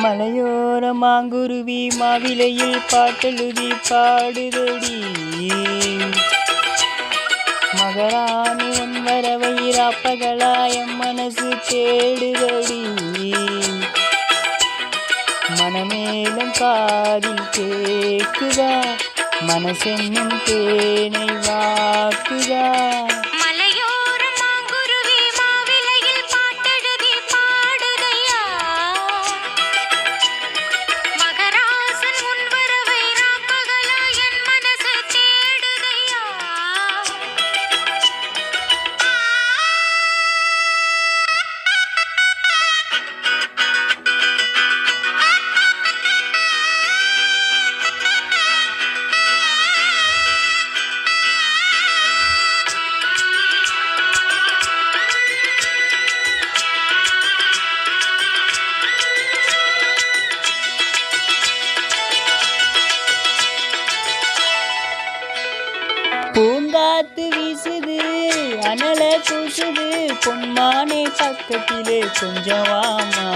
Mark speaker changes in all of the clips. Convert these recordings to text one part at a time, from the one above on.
Speaker 1: மலையோர மாங்குருவி மாவிலையில் பாட்டெழுதி பாடுதடி. மகராணி உன் வரவை ராப்பகலாயம் மனசு தேடுதடி. மனமேலும் காதில் கேக்குதா, மனசென்னும் தேனை வாக்குதா. பூங்காத்து வீசுது, அனல கூசுது, பொன்மானே பக்கத்திலே கொஞ்சம் வாமா.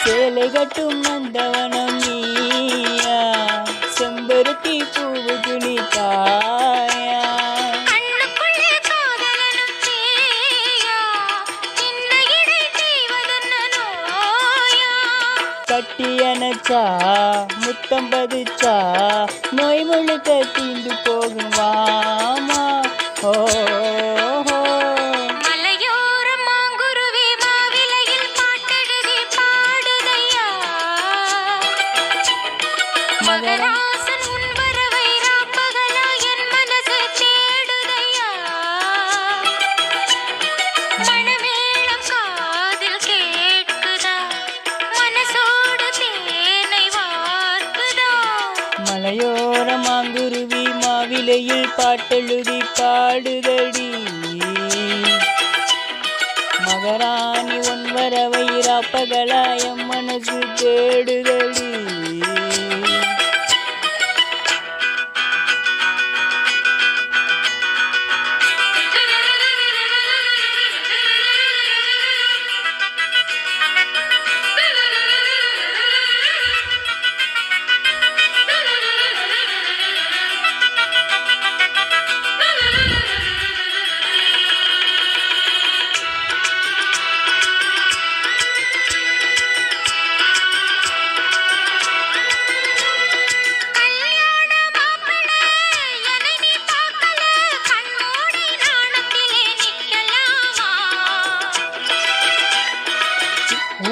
Speaker 1: சேலை கட்டும் நந்தவனம் நீயா, செம்பருத்தி பூவுக்கு நீ தாயா. கட்டி அணைச்சா முத்தம் பதிச்சா நோய் முழுக்க தீண்டு போகும் வாமா. ஓ
Speaker 2: மலையோரம் மாங்குருவி மாவிலையில் பாட்டெழுதி பாடுதையா. மகராசன் உன் வரவை ராப்பகலா என் மனசு தேடுதையா. மணமேளம் காதில் கேட்குதா, மனசோடு தேனை வார்க்குதா.
Speaker 1: மலையோர மாங்குருவி மாவிலையில் பாட்டெழுதி பாடுதடி. மகராணி உன் வரவை ராப்பகலாயம் மனசு தேடுதடி.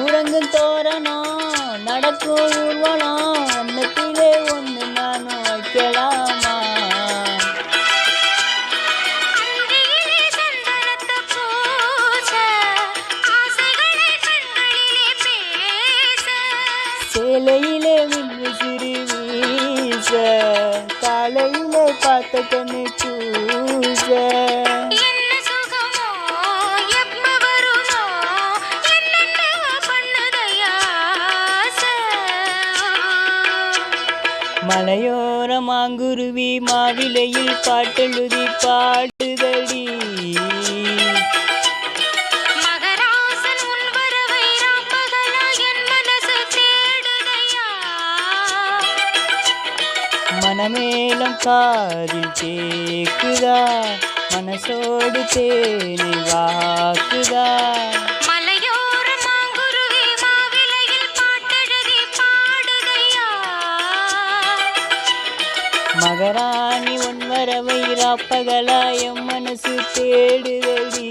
Speaker 1: ஊரங்கும் தோரணம் நடக்கும் ஊர்வலம், அன்னத்திலே ஒன்று நானும் வைக்கலாமா. சேலையிலே விசிறி வீச, காலையிலே பார்த்த கண்ணு கூச. மலையோர மாங்குருவி மாவிலையில் பாட்டெழுதி பாடுதடி.
Speaker 2: மகராசன் உன் வரவை ராப்பகலா என் மனசு தேடுதையா.
Speaker 1: மனமேலம் காதில் கேக்குதா, மனசோடு தேனை வாக்குதா. மகராணி உன் வரவை ராப்பகலாயம் மனசு தேடுதடி.